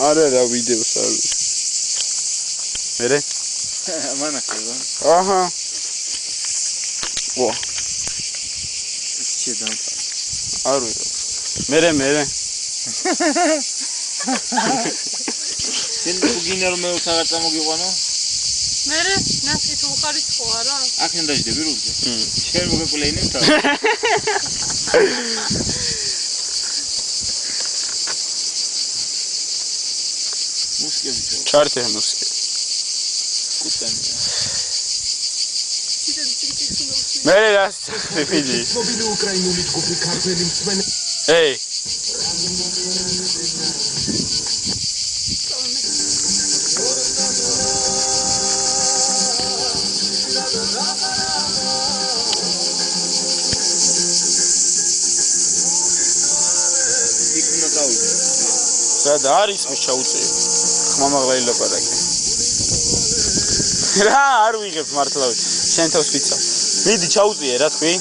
არა ვიდეოს არ ვიცი. მერე? მანახება. აჰა. ვა. შედა. არ ვიცი. მერე. შენ გიგინე რომ მე უცაღარ წამოგიყვანო? მერე ნასკი თუ უხარისხო არა? აქენ დაждები რუგზე. შენ მოგეკვლეინე თა. მუსკები ჩო. ჩარტე მუსკი. კუტანია. მერე რას ფიდი. მობილი უკრაინული ჯგუფი ქართველი მსმენელი. ეი. იქნა გავიდე. სადა არის მე ჩაუწიე. ხმამაღლა ილაპარაკე. რა არ ვიღებ მართლა შენ თავს ვიცავ. მიდი ჩაუწიე რა თქვი?